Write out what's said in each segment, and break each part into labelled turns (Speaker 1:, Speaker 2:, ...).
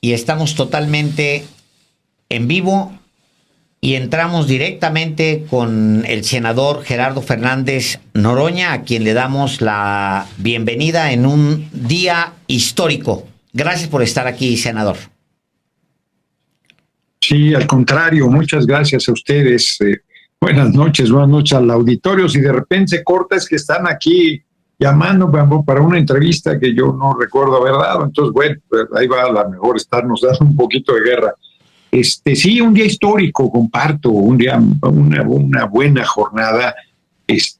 Speaker 1: y estamos totalmente en vivo y entramos directamente con el senador Gerardo Fernández Noroña, a quien le damos la bienvenida en un día histórico. Gracias por estar aquí, senador.
Speaker 2: Sí, al contrario, muchas gracias a ustedes. Buenas noches al auditorio. Si de repente se corta es que están aquí llamando para una entrevista que yo no recuerdo haber dado. Entonces, bueno, ahí va a lo mejor estarnos dando un poquito de guerra. Sí, un día histórico, comparto, una buena jornada,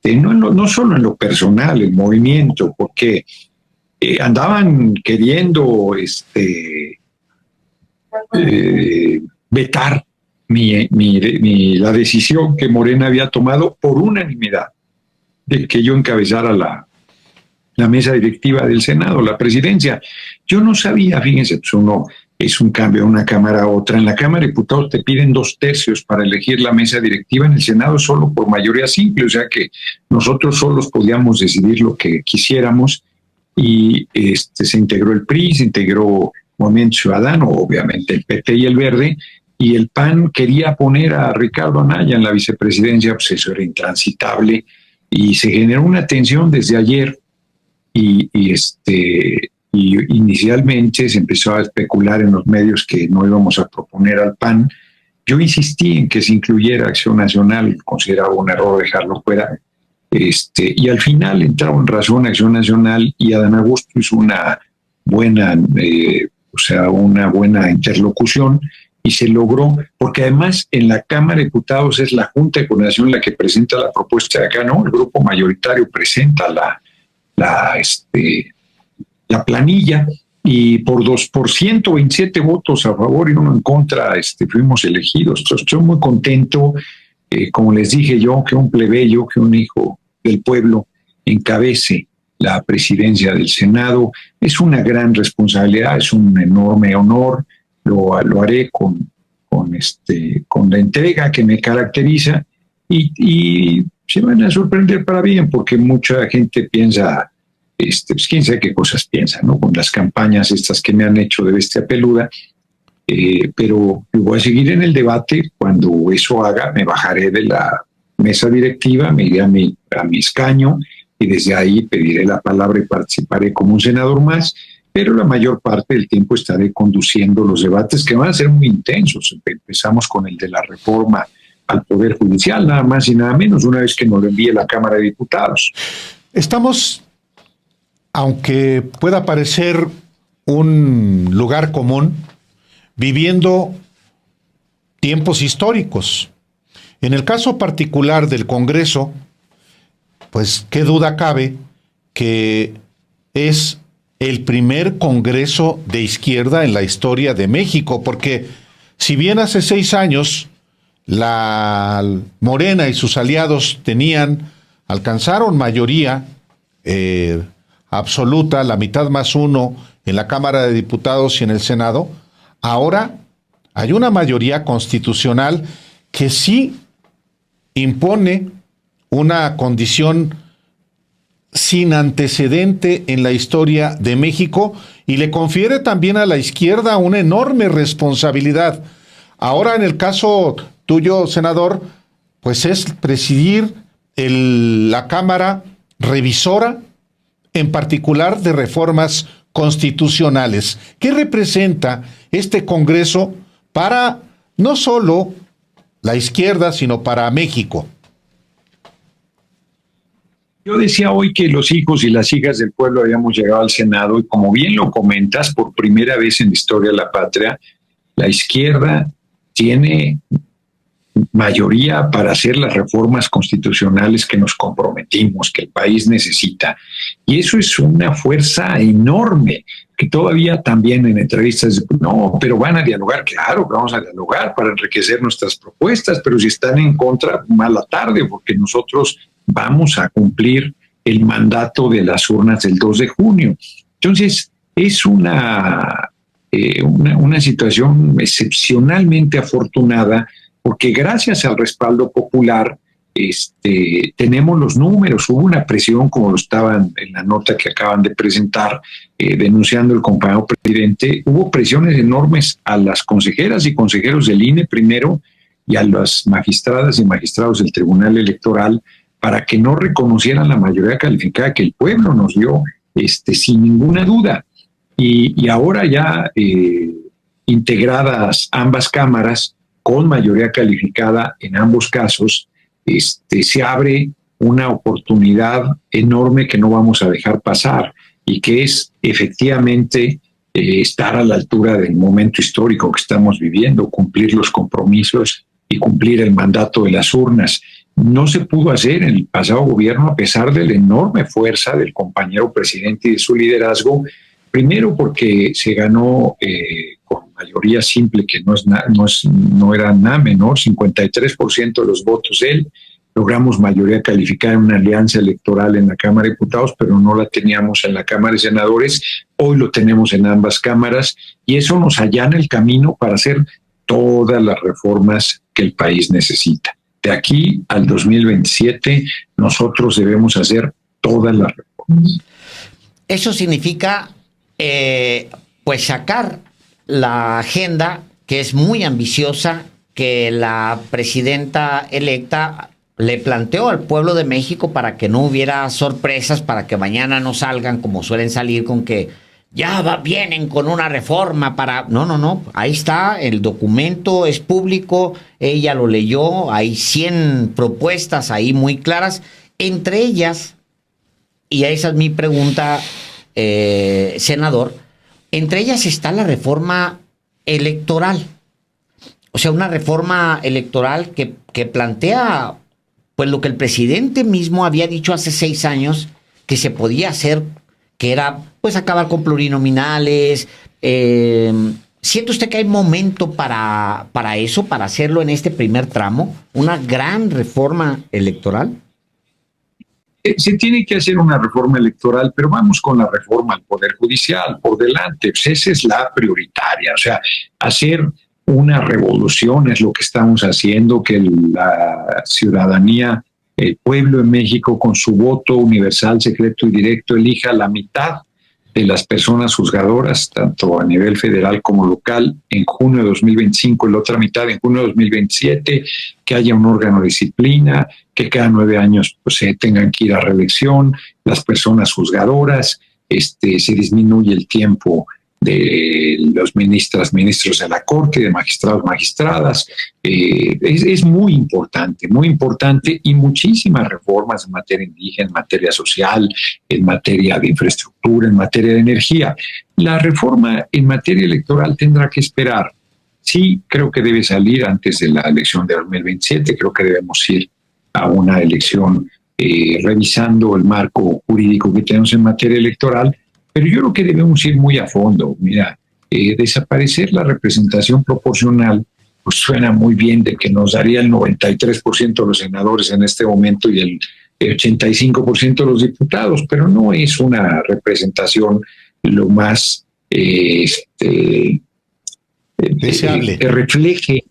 Speaker 2: no solo en lo personal, el movimiento, porque andaban queriendo vetar la decisión que Morena había tomado por unanimidad de que yo encabezara la mesa directiva del Senado, la presidencia. Yo no sabía, fíjense, pues uno es un cambio de una cámara a otra. En la Cámara de Diputados te piden 2/3 para elegir la mesa directiva, en el Senado solo por mayoría simple, o sea que nosotros solos podíamos decidir lo que quisiéramos, y se integró el PRI, se integró Movimiento Ciudadano, obviamente el PT y el Verde, y el PAN quería poner a Ricardo Anaya en la vicepresidencia. Pues eso era intransitable y se generó una tensión desde ayer, y inicialmente se empezó a especular en los medios que no íbamos a proponer al PAN. Yo insistí en que se incluyera Acción Nacional, consideraba un error dejarlo fuera, y al final entraba en razón Acción Nacional, y Adán Augusto hizo una buena interlocución, y se logró, porque además en la Cámara de Diputados es la Junta de Coordinación la que presenta la propuesta. De acá no, el grupo mayoritario presenta la planilla, y por 127 votos a favor y 1 en contra fuimos elegidos. Entonces, estoy muy contento, como les dije yo, que un plebeyo, que un hijo del pueblo encabece la presidencia del Senado. Es una gran responsabilidad, es un enorme honor. Lo haré con la entrega que me caracteriza, y se van a sorprender para bien, porque mucha gente piensa, pues quién sabe qué cosas piensan, ¿no? Con las campañas estas que me han hecho de bestia peluda, pero voy a seguir en el debate. Cuando eso haga, me bajaré de la mesa directiva, me iré a mi escaño, y desde ahí pediré la palabra y participaré como un senador más, pero la mayor parte del tiempo estaré conduciendo los debates, que van a ser muy intensos. Empezamos con el de la reforma al Poder Judicial, nada más y nada menos, una vez que nos lo envíe la Cámara de Diputados.
Speaker 3: Estamos, aunque pueda parecer un lugar común, viviendo tiempos históricos. En el caso particular del Congreso, pues qué duda cabe que es el primer Congreso de izquierda en la historia de México, porque si bien hace 6 años la Morena y sus aliados alcanzaron mayoría absoluta, la mitad más 1 en la Cámara de Diputados y en el Senado, ahora hay una mayoría constitucional que sí impone una condición sin antecedente en la historia de México, y le confiere también a la izquierda una enorme responsabilidad. Ahora, en el caso tuyo, senador, pues es presidir la Cámara Revisora, en particular de reformas constitucionales. ¿Qué representa este Congreso para no solo la izquierda, sino para México?
Speaker 2: Yo decía hoy que los hijos y las hijas del pueblo habíamos llegado al Senado, y como bien lo comentas, por primera vez en la historia de la patria, la izquierda tiene mayoría para hacer las reformas constitucionales que nos comprometimos, que el país necesita. Y eso es una fuerza enorme, que todavía también en entrevistas, no, pero van a dialogar. Claro que vamos a dialogar para enriquecer nuestras propuestas, pero si están en contra, mala tarde, porque nosotros vamos a cumplir el mandato de las urnas del 2 de junio. Entonces, es una situación excepcionalmente afortunada, porque gracias al respaldo popular tenemos los números. Hubo una presión, como lo estaban en la nota que acaban de presentar, denunciando el compañero presidente. Hubo presiones enormes a las consejeras y consejeros del INE primero y a las magistradas y magistrados del Tribunal Electoral para que no reconocieran la mayoría calificada que el pueblo nos dio, sin ninguna duda. Y ahora ya integradas ambas cámaras con mayoría calificada en ambos casos, se abre una oportunidad enorme que no vamos a dejar pasar y que es efectivamente estar a la altura del momento histórico que estamos viviendo, cumplir los compromisos y cumplir el mandato de las urnas. No se pudo hacer en el pasado gobierno a pesar de la enorme fuerza del compañero presidente y de su liderazgo, primero porque se ganó con mayoría simple, que no era nada menor, 53% de los votos de él. Logramos mayoría calificada en una alianza electoral en la Cámara de Diputados, pero no la teníamos en la Cámara de Senadores. Hoy lo tenemos en ambas cámaras y eso nos allana el camino para hacer todas las reformas que el país necesita. De aquí al 2027 nosotros debemos hacer todas las reformas.
Speaker 1: Eso significa pues sacar la agenda, que es muy ambiciosa, que la presidenta electa le planteó al pueblo de México para que no hubiera sorpresas, para que mañana no salgan como suelen salir con que vienen con una reforma para... No, ahí está, el documento es público, ella lo leyó, hay 100 propuestas ahí muy claras, entre ellas, y esa es mi pregunta, senador, entre ellas está la reforma electoral. O sea, una reforma electoral que plantea pues lo que el presidente mismo había dicho hace 6 años que se podía hacer, que era pues acabar con plurinominales. ¿Siente usted que hay momento para eso, para hacerlo en este primer tramo? ¿Una gran reforma electoral?
Speaker 2: Se tiene que hacer una reforma electoral, pero vamos con la reforma al Poder Judicial por delante. Pues esa es la prioritaria. O sea, hacer una revolución es lo que estamos haciendo, que la ciudadanía, el pueblo de México, con su voto universal, secreto y directo, elija la mitad de las personas juzgadoras, tanto a nivel federal como local, en junio de 2025 y la otra mitad en junio de 2027, que haya un órgano de disciplina, que cada 9 años pues, se tengan que ir a reelección, las personas juzgadoras, se disminuye el tiempo de los ministros de la Corte, de magistrados, magistradas. Es muy importante y muchísimas reformas en materia indígena, en materia social, en materia de infraestructura, en materia de energía. La reforma en materia electoral tendrá que esperar. Sí, creo que debe salir antes de la elección de 2027, creo que debemos ir a una elección revisando el marco jurídico que tenemos en materia electoral, pero yo creo que debemos ir muy a fondo. Mira, desaparecer la representación proporcional, pues suena muy bien de que nos daría el 93% de los senadores en este momento y el 85% de los diputados, pero no es una representación lo más
Speaker 3: deseable,
Speaker 2: que refleje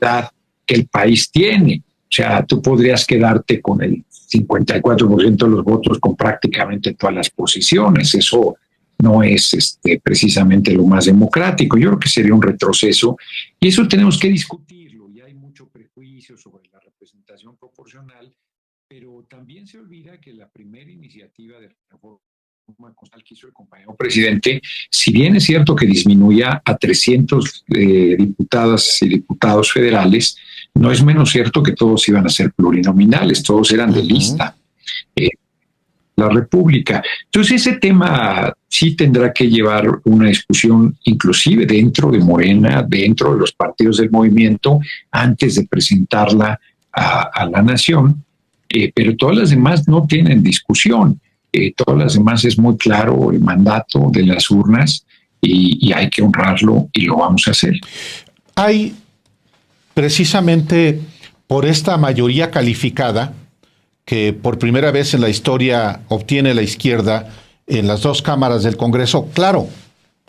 Speaker 2: la edad que el país tiene. O sea, tú podrías quedarte con el 54% de los votos con prácticamente todas las posiciones. Eso no es precisamente lo más democrático. Yo creo que sería un retroceso y eso tenemos que discutirlo. Y hay mucho prejuicio sobre la representación proporcional, pero también se olvida que la primera iniciativa de reforma constitucional que hizo el compañero presidente, si bien es cierto que disminuía a 300 diputadas y diputados federales, no es menos cierto que todos iban a ser plurinominales, todos eran de lista. La República. Entonces ese tema sí tendrá que llevar una discusión inclusive dentro de Morena, dentro de los partidos del movimiento, antes de presentarla a la nación, pero todas las demás no tienen discusión. Todas las demás es muy claro el mandato de las urnas y hay que honrarlo y lo vamos a hacer.
Speaker 3: Hay precisamente por esta mayoría calificada que por primera vez en la historia obtiene la izquierda en las 2 cámaras del Congreso, claro,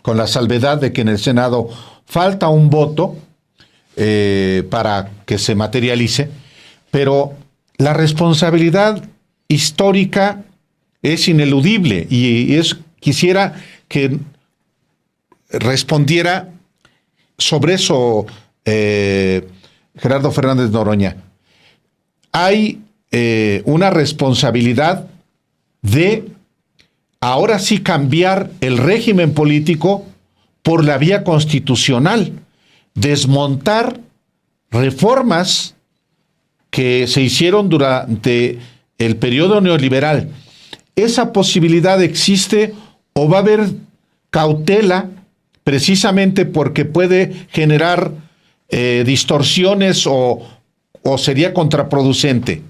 Speaker 3: con la salvedad de que en el Senado falta un voto para que se materialice, pero la responsabilidad histórica es ineludible y quisiera que respondiera sobre eso Gerardo Fernández Noroña. Hay una responsabilidad de ahora sí cambiar el régimen político por la vía constitucional, desmontar reformas que se hicieron durante el periodo neoliberal. ¿Esa posibilidad existe o va a haber cautela precisamente porque puede generar distorsiones o sería contraproducente?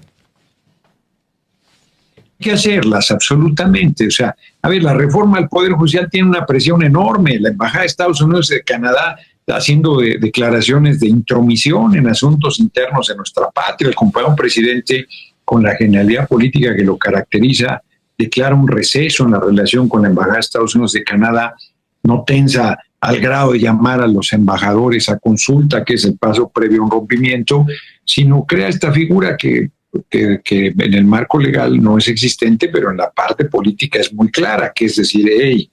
Speaker 2: Hay que hacerlas, absolutamente. O sea, a ver, la reforma al Poder Judicial tiene una presión enorme. La Embajada de Estados Unidos de Canadá está haciendo declaraciones de intromisión en asuntos internos de nuestra patria. El compañero presidente, con la genialidad política que lo caracteriza, declara un receso en la relación con la Embajada de Estados Unidos de Canadá, no tensa al grado de llamar a los embajadores a consulta, que es el paso previo a un rompimiento, sino crea esta figura que en el marco legal no es existente, pero en la parte política es muy clara, que es decir, hey,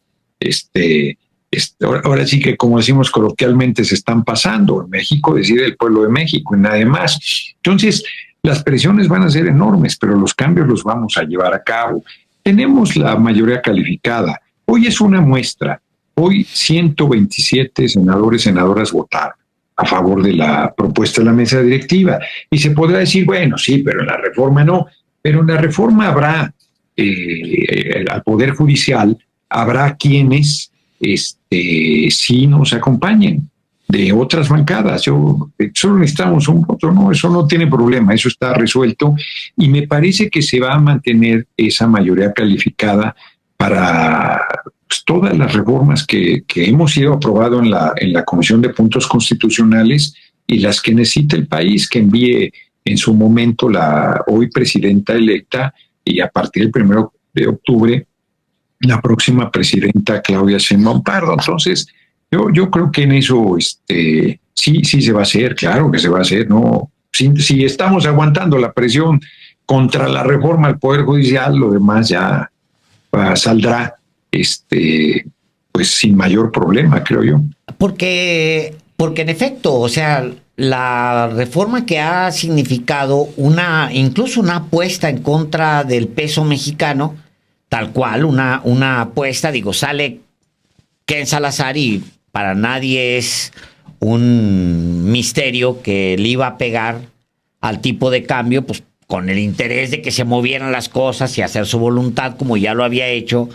Speaker 2: ahora sí que, como decimos coloquialmente, se están pasando. En México decide el pueblo de México y nadie más. Entonces, las presiones van a ser enormes, pero los cambios los vamos a llevar a cabo. Tenemos la mayoría calificada. Hoy es una muestra. Hoy 127 senadores y senadoras votaron a favor de la propuesta de la mesa directiva. Y se podrá decir, bueno, sí, pero en la reforma no. Pero en la reforma habrá, al Poder Judicial, habrá quienes sí nos acompañen de otras bancadas. Solo necesitamos un voto, no, eso no tiene problema, eso está resuelto. Y me parece que se va a mantener esa mayoría calificada para todas las reformas que hemos ido aprobado en la Comisión de Puntos Constitucionales y las que necesita el país, que envíe en su momento la hoy presidenta electa y a partir del 1 de octubre la próxima presidenta Claudia Sheinbaum Pardo. Entonces, yo creo que en eso sí se va a hacer, claro que se va a hacer, ¿no? Si estamos aguantando la presión contra la reforma al Poder Judicial, lo demás ya saldrá pues sin mayor problema, creo yo.
Speaker 1: Porque en efecto, o sea, la reforma que ha significado incluso una apuesta en contra del peso mexicano, tal cual, una apuesta, sale Ken Salazar y para nadie es un misterio que le iba a pegar al tipo de cambio, pues con el interés de que se movieran las cosas y hacer su voluntad, como ya lo había hecho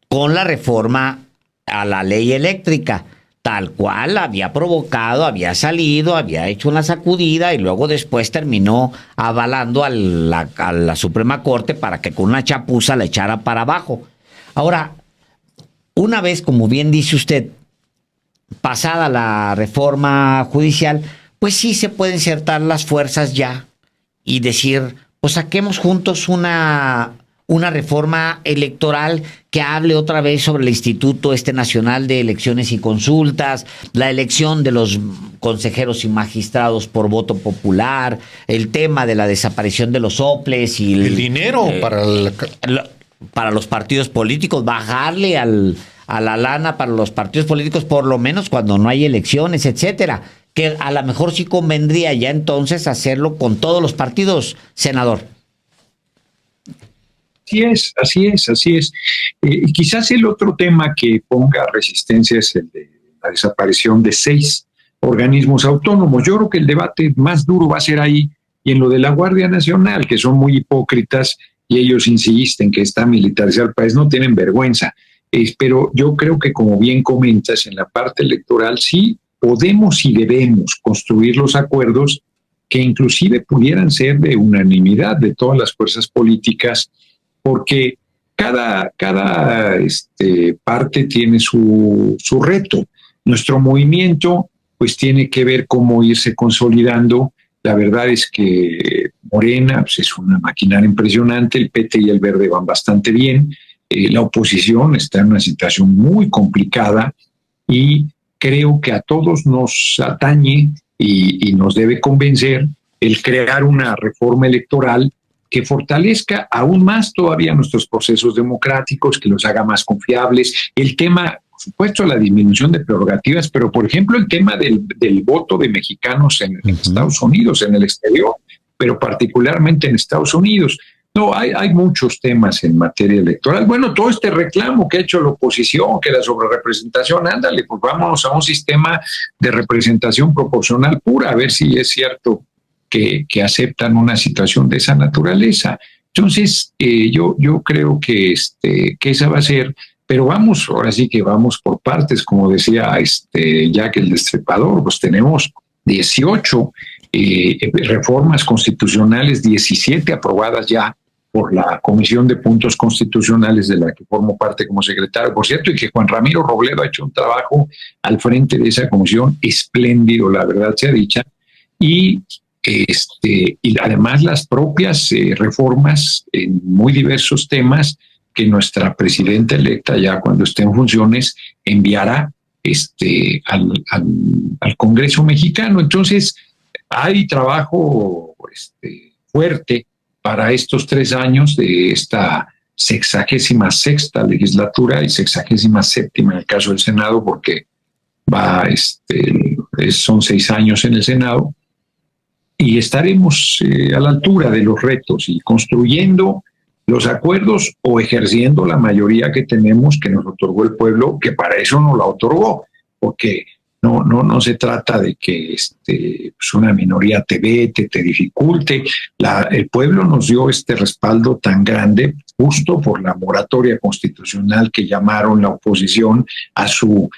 Speaker 1: con la reforma a la ley eléctrica, tal cual había provocado, había salido, había hecho una sacudida y luego después terminó avalando a la Suprema Corte para que con una chapuza la echara para abajo. Ahora, una vez, como bien dice usted, pasada la reforma judicial, pues sí se pueden insertar las fuerzas ya y decir, pues saquemos juntos una reforma electoral que hable otra vez sobre el Instituto Nacional de Elecciones y Consultas, la elección de los consejeros y magistrados por voto popular, el tema de la desaparición de los soples y
Speaker 3: el dinero
Speaker 1: para los partidos políticos, bajarle a la lana para los partidos políticos, por lo menos cuando no hay elecciones, etcétera, que a lo mejor sí convendría ya entonces hacerlo con todos los partidos, senador.
Speaker 2: Así es. Y quizás el otro tema que ponga resistencia es el de la desaparición de 6 organismos autónomos. Yo creo que el debate más duro va a ser ahí y en lo de la Guardia Nacional, que son muy hipócritas y ellos insisten que está militarizado el país, no tienen vergüenza. Pero yo creo que, como bien comentas, en la parte electoral sí podemos y debemos construir los acuerdos que inclusive pudieran ser de unanimidad de todas las fuerzas políticas, porque cada parte tiene su reto. Nuestro movimiento pues tiene que ver cómo irse consolidando. La verdad es que Morena pues, es una maquinaria impresionante, el PT y el Verde van bastante bien, la oposición está en una situación muy complicada y creo que a todos nos atañe y nos debe convencer el crear una reforma electoral que fortalezca aún más todavía nuestros procesos democráticos, que los haga más confiables. El tema, por supuesto, la disminución de prerrogativas, pero por ejemplo el tema del voto de mexicanos en Estados Unidos, en el exterior, pero particularmente en Estados Unidos. No, hay muchos temas en materia electoral. Bueno, todo este reclamo que ha hecho la oposición, que la sobrerepresentación, ándale, pues vámonos a un sistema de representación proporcional pura, a ver si es cierto que aceptan una situación de esa naturaleza. Entonces, yo creo que esa va a ser, pero vamos, ahora sí que vamos por partes, como decía Jack el Destripador, pues tenemos 18 reformas constitucionales, 17 aprobadas ya por la Comisión de Puntos Constitucionales de la que formo parte como secretario, por cierto, y que Juan Ramiro Robledo ha hecho un trabajo al frente de esa comisión espléndido, la verdad sea dicha, y además las propias reformas en muy diversos temas que nuestra presidenta electa, ya cuando esté en funciones, enviará al Congreso mexicano. Entonces, hay trabajo fuerte para estos 3 años de esta 66ª legislatura y 67ª en el caso del Senado, porque son 6 años en el Senado, y estaremos a la altura de los retos y construyendo los acuerdos o ejerciendo la mayoría que tenemos, que nos otorgó el pueblo, que para eso nos la otorgó, porque no se trata de que pues una minoría te vete, te dificulte. El pueblo nos dio este respaldo tan grande justo por la moratoria constitucional que llamaron la oposición a su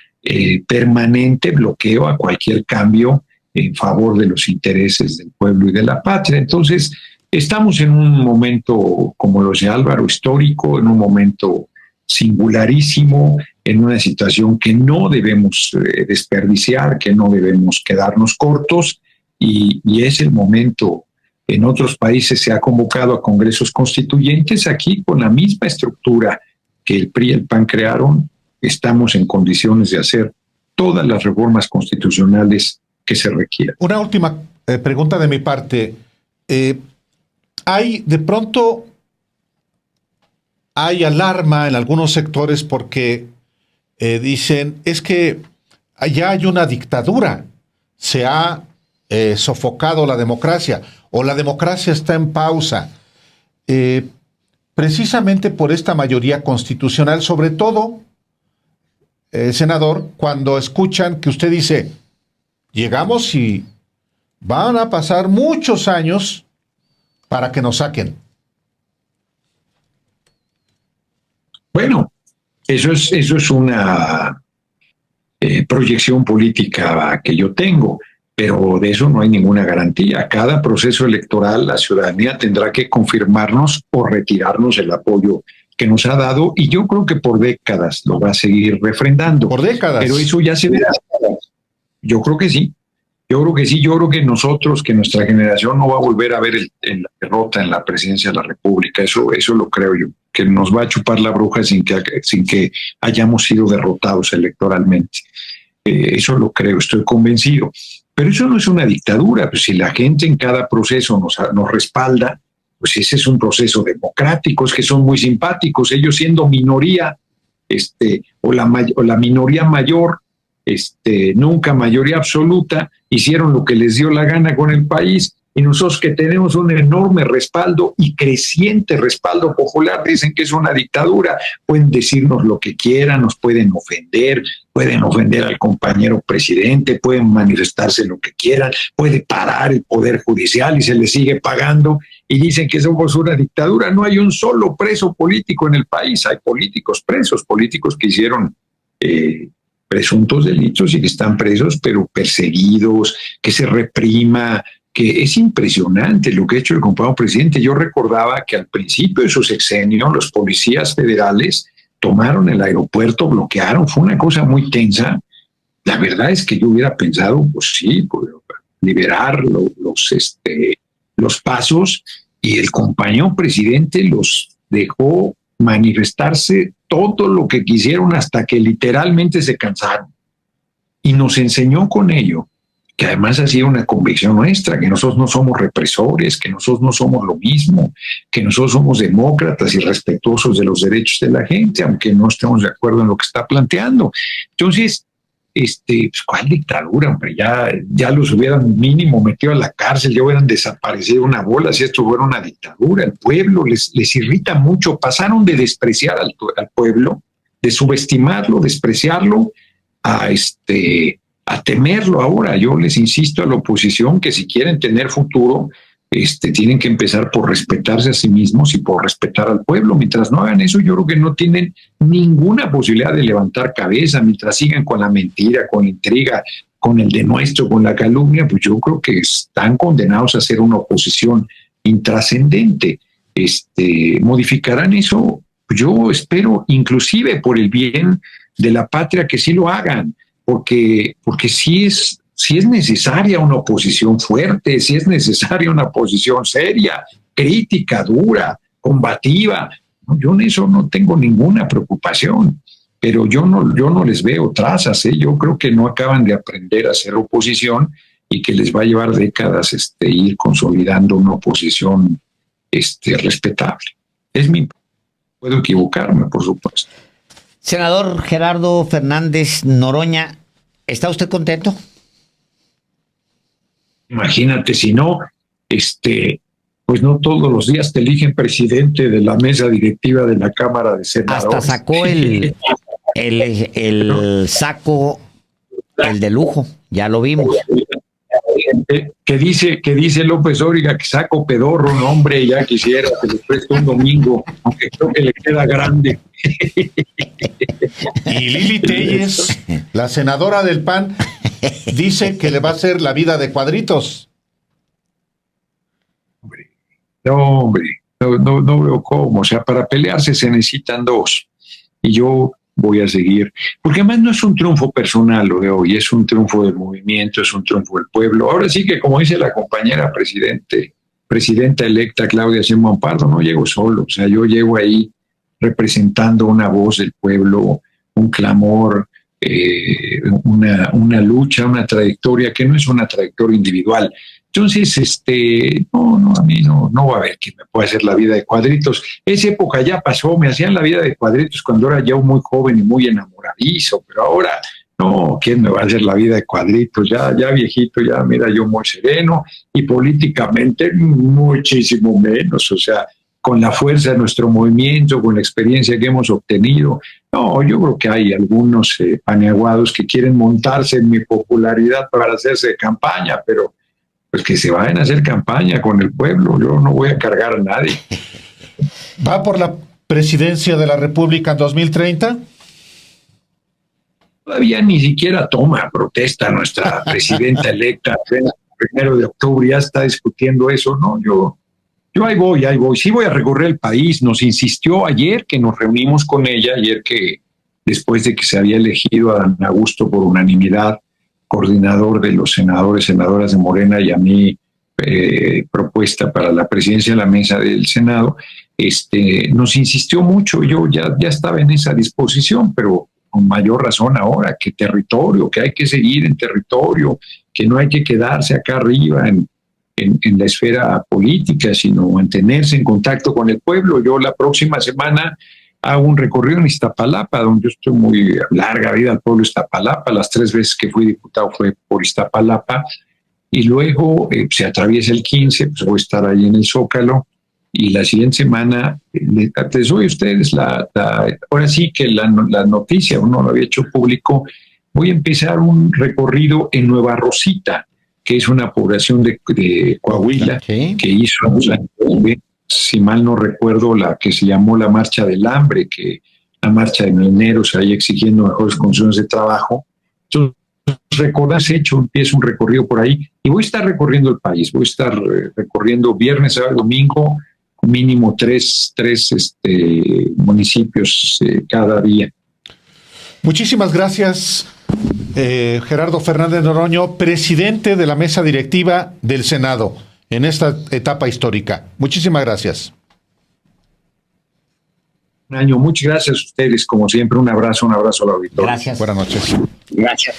Speaker 2: permanente bloqueo a cualquier cambio en favor de los intereses del pueblo y de la patria. Entonces, estamos en un momento, como lo decía Álvaro, histórico, en un momento singularísimo, en una situación que no debemos desperdiciar, que no debemos quedarnos cortos, y es el momento. En otros países se ha convocado a congresos constituyentes, aquí con la misma estructura que el PRI y el PAN crearon, estamos en condiciones de hacer todas las reformas constitucionales que se requieran.
Speaker 3: Una última pregunta de mi parte. De pronto hay alarma en algunos sectores porque dicen, es que allá hay una dictadura, se ha sofocado la democracia o la democracia está en pausa. Precisamente por esta mayoría constitucional, sobre todo, senador, cuando escuchan que usted dice, llegamos y van a pasar muchos años para que nos saquen.
Speaker 2: Bueno, eso es una proyección política que yo tengo, pero de eso no hay ninguna garantía. Cada proceso electoral la ciudadanía tendrá que confirmarnos o retirarnos el apoyo que nos ha dado, y yo creo que por décadas lo va a seguir refrendando.
Speaker 3: Por décadas.
Speaker 2: Pero eso ya se verá. Yo creo que sí. Yo creo que nosotros, que nuestra generación no va a volver a ver la derrota en la presidencia de la República. Eso lo creo yo, que nos va a chupar la bruja sin que hayamos sido derrotados electoralmente. Eso lo creo, estoy convencido. Pero eso no es una dictadura. Pues si la gente en cada proceso nos respalda, pues ese es un proceso democrático. Es que son muy simpáticos. Ellos siendo minoría, o la minoría mayor, nunca mayoría absoluta, hicieron lo que les dio la gana con el país, y nosotros que tenemos un enorme respaldo y creciente respaldo popular, dicen que es una dictadura. Pueden decirnos lo que quieran, nos pueden ofender al compañero presidente, pueden manifestarse lo que quieran, puede parar el Poder Judicial y se les sigue pagando, y dicen que somos una dictadura. No hay un solo preso político en el país, hay políticos presos, políticos que hicieron presuntos delitos y que están presos, pero perseguidos, que se reprima, que es impresionante lo que ha hecho el compañero presidente. Yo recordaba que al principio de su sexenio los policías federales tomaron el aeropuerto, bloquearon, fue una cosa muy tensa. La verdad es que yo hubiera pensado, pues sí, pues, liberar los pasos, y el compañero presidente los dejó manifestarse todo lo que quisieron hasta que literalmente se cansaron. Y nos enseñó con ello que además ha sido una convicción nuestra, que nosotros no somos represores, que nosotros no somos lo mismo, que nosotros somos demócratas y respetuosos de los derechos de la gente, aunque no estemos de acuerdo en lo que está planteando. Entonces, pues, ¿cuál dictadura, hombre? Ya los hubieran mínimo metido a la cárcel, ya hubieran desaparecido una bola si esto fuera una dictadura. El pueblo les irrita mucho. Pasaron de despreciar al pueblo, de subestimarlo, despreciarlo, a temerlo ahora. Yo les insisto a la oposición que si quieren tener futuro, tienen que empezar por respetarse a sí mismos y por respetar al pueblo. Mientras no hagan eso, yo creo que no tienen ninguna posibilidad de levantar cabeza. Mientras sigan con la mentira, con la intriga, con el denuestro, con la calumnia, pues yo creo que están condenados a ser una oposición intrascendente. ¿Modificarán eso? Yo espero, inclusive por el bien de la patria, que sí lo hagan, porque sí es necesaria una oposición fuerte, sí es necesaria una oposición seria, crítica, dura, combativa. Yo en eso no tengo ninguna preocupación, pero yo no les veo trazas, ¿eh? Yo creo que no acaban de aprender a hacer oposición y que les va a llevar décadas ir consolidando una oposición respetable. Puedo equivocarme, por supuesto.
Speaker 1: Senador Gerardo Fernández Noroña, ¿está usted contento?
Speaker 2: Imagínate, si no, pues no todos los días te eligen presidente de la mesa directiva de la Cámara de Senadores.
Speaker 1: Hasta sacó el saco, el de lujo, ya lo vimos.
Speaker 2: Que dice López Dóriga que saco pedorro, no, hombre, ya quisiera que le preste un domingo, aunque creo que le queda grande.
Speaker 3: Y Lili Téllez, la senadora del PAN, dice que le va a hacer la vida de cuadritos.
Speaker 2: No veo cómo. O sea, para pelearse se necesitan dos. Y yo voy a seguir. Porque además no es un triunfo personal lo de hoy, es un triunfo del movimiento, es un triunfo del pueblo. Ahora sí que, como dice la compañera presidenta electa Claudia Sheinbaum Pardo, no llego solo. O sea, yo llego ahí representando una voz del pueblo, un clamor, una lucha, una trayectoria que no es una trayectoria individual. Entonces, a mí no va a haber quien me pueda hacer la vida de cuadritos. Esa época ya pasó, me hacían la vida de cuadritos cuando era yo muy joven y muy enamoradizo, pero ahora, no, ¿quién me va a hacer la vida de cuadritos? Ya viejito, ya mira, yo muy sereno y políticamente muchísimo menos, o sea, con la fuerza de nuestro movimiento, con la experiencia que hemos obtenido. No, yo creo que hay algunos paneaguados que quieren montarse en mi popularidad para hacerse de campaña, pero pues que se vayan a hacer campaña con el pueblo. Yo no voy a cargar a nadie.
Speaker 3: ¿Va por la presidencia de la República en 2030?
Speaker 2: Todavía ni siquiera toma protesta nuestra presidenta electa. El 1 de octubre ya está discutiendo eso. No, yo ahí voy. Sí voy a recorrer el país. Nos insistió ayer que nos reunimos con ella, ayer que después de que se había elegido a Dan Augusto por unanimidad, coordinador de los senadoras de Morena, y a mí propuesta para la presidencia de la mesa del Senado, nos insistió mucho. Yo ya estaba en esa disposición, pero con mayor razón ahora, que hay que seguir en territorio, que no hay que quedarse acá arriba en la esfera política, sino mantenerse en contacto con el pueblo. Yo la próxima semana hago un recorrido en Iztapalapa, donde yo estoy muy larga vida al pueblo de Iztapalapa. Las 3 veces que fui diputado fue por Iztapalapa. Y luego se atraviesa el 15, pues voy a estar ahí en el Zócalo. Y la siguiente semana, les doy a ustedes ahora sí que la noticia, uno lo había hecho público, voy a empezar un recorrido en Nueva Rosita, que es una población de Coahuila, que hizo si mal no recuerdo, la que se llamó la Marcha del Hambre, que la marcha de mineros ahí exigiendo mejores condiciones de trabajo. Entonces, recordás hecho, empiezo un recorrido por ahí y voy a estar recorriendo el país. Voy a estar recorriendo viernes, sábado, domingo, mínimo tres municipios cada día.
Speaker 3: Muchísimas gracias, Gerardo Fernández Noroña, presidente de la mesa directiva del Senado en esta etapa histórica. Muchísimas gracias.
Speaker 2: Muchas gracias a ustedes, como siempre. Un abrazo al auditorio.
Speaker 1: Gracias.
Speaker 3: Buenas noches.
Speaker 1: Gracias.